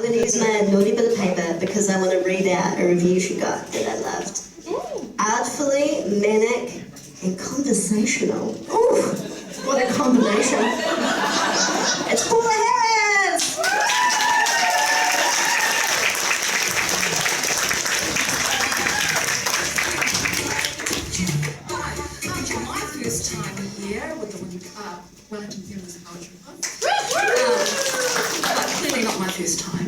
going to use my naughty bit of paper because I want to read out a review she got that I loved. Artfully, manic, and conversational. Ooh, what a combination. It's Paula Harris! My first time here with the Wellington Feminist Poetry Club. Clearly not my first time.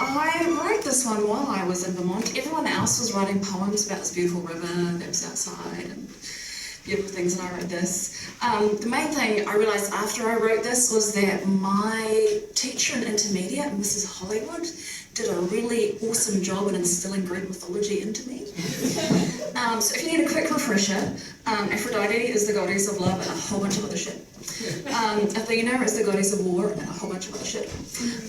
I wrote this one while I was in Vermont. Everyone else was writing poems about this beautiful river that was outside and beautiful things, and I wrote this. The main thing I realised after I wrote this was that my teacher in intermediate, Mrs. Hollywood, did a really awesome job in instilling Greek mythology into me. So if you need a quick refresher, Aphrodite is the goddess of love and a whole bunch of other shit. Athena is the goddess of war and a whole bunch of other shit.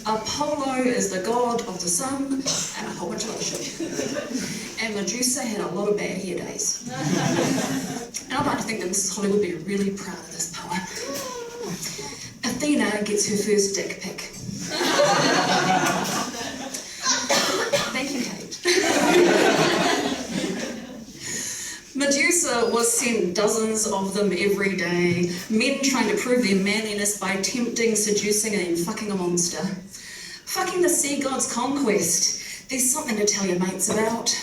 Apollo is the god of the sun and a whole bunch of other shit. And Medusa had a lot of bad hair days. And I'd like to think that Mrs. Hollywood would be really proud of this poem. Athena gets her first dick pic. Thank you, Kate. Medusa was sent dozens of them every day, men trying to prove their manliness by tempting, seducing, and fucking a monster. Fucking the sea god's conquest. There's something to tell your mates about.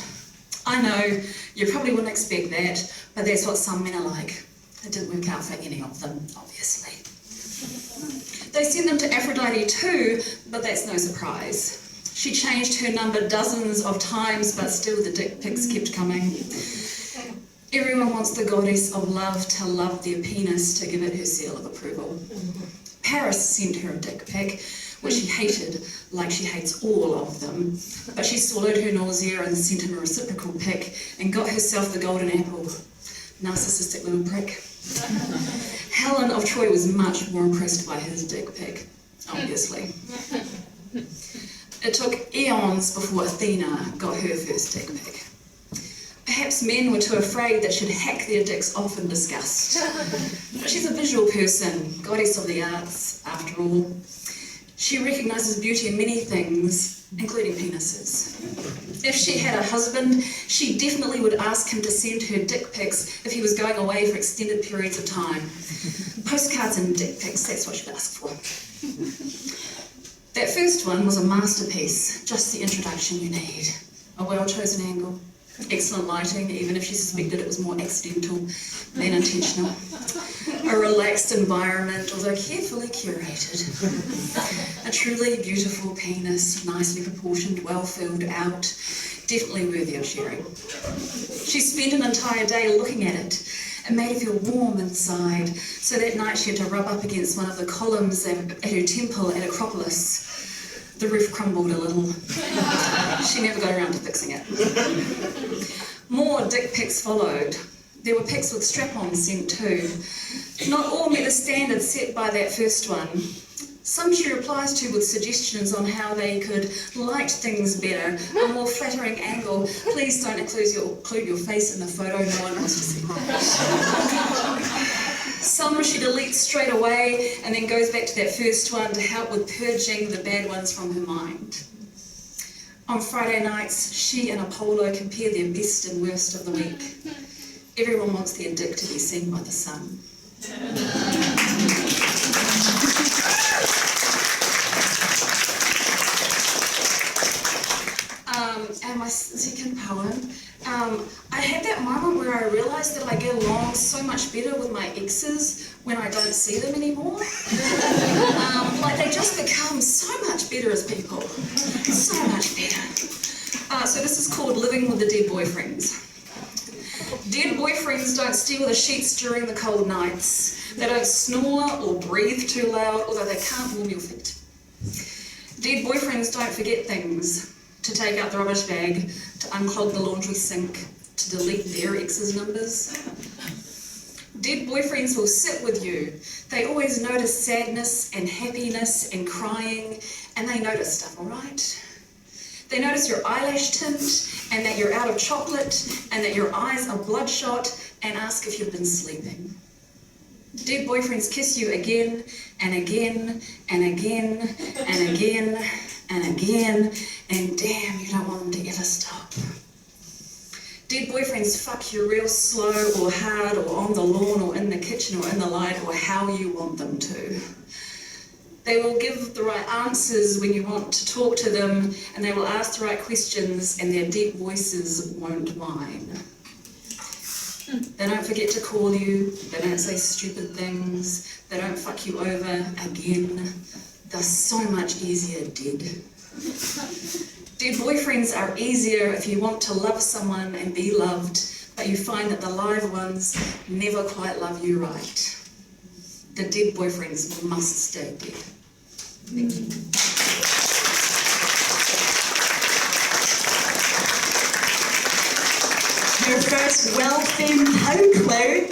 I know, you probably wouldn't expect that, but that's what some men are like. It didn't work out for any of them, obviously. They sent them to Aphrodite too, but that's no surprise. She changed her number dozens of times, but still the dick pics kept coming. Everyone wants the goddess of love to love their penis to give it her seal of approval. Paris sent her a dick pic, which she hated, like she hates all of them. But she swallowed her nausea and sent him a reciprocal pic and got herself the golden apple. Narcissistic little prick. Helen of Troy was much more impressed by his dick pic, obviously. It took eons before Athena got her first dick pic. Perhaps men were too afraid that she'd hack their dicks off in disgust. But she's a visual person, goddess of the arts, after all. She recognises beauty in many things, including penises. If she had a husband, she definitely would ask him to send her dick pics if he was going away for extended periods of time. Postcards and dick pics, that's what she'd ask for. That first one was a masterpiece, just the introduction you need. A well-chosen angle, excellent lighting, even if she suspected it was more accidental than intentional. A relaxed environment, although carefully curated. A truly beautiful penis, nicely proportioned, well filled out, definitely worthy of sharing. She spent an entire day looking at it. It made her feel warm inside, so that night she had to rub up against one of the columns at her temple at Acropolis. The roof crumbled a little. She never got around to fixing it. More dick pics followed. There were pics with strap-ons sent too. Not all met the standards set by that first one. Some she replies to with suggestions on how they could light things better, a more flattering angle. Please don't include your face in the photo, no one wants to see that. Some she deletes straight away and then goes back to that first one to help with purging the bad ones from her mind. On Friday nights, she and Apollo compare their best and worst of the week. Everyone wants their dick to be seen by the sun. And my second poem, I had that moment where I realised that I get along so much better with my exes when I don't see them anymore. Like they just become so much better as people. So much better. So this is called Living with the Dead Boyfriends. Dead boyfriends don't steal the sheets during the cold nights. They don't snore or breathe too loud, although they can't warm your feet. Dead boyfriends don't forget things. To take out the rubbish bag, to unclog the laundry sink, to delete their ex's numbers. Dead boyfriends will sit with you. They always notice sadness and happiness and crying, and they notice stuff, all right? They notice your eyelash tint, and that you're out of chocolate, and that your eyes are bloodshot, and ask if you've been sleeping. Dead boyfriends kiss you again and again and again and again and again, and damn, you don't want them to ever stop. Dead boyfriends fuck you real slow or hard or on the lawn or in the kitchen or in the light or how you want them to. They will give the right answers when you want to talk to them, and they will ask the right questions, and their deep voices won't whine. They don't forget to call you, they don't say stupid things, they don't fuck you over again. They're so much easier dead. Dead boyfriends are easier if you want to love someone and be loved, but you find that the live ones never quite love you right. The dead boyfriends must stay dead. Thank you. Your first Well-Fame Pound Cloud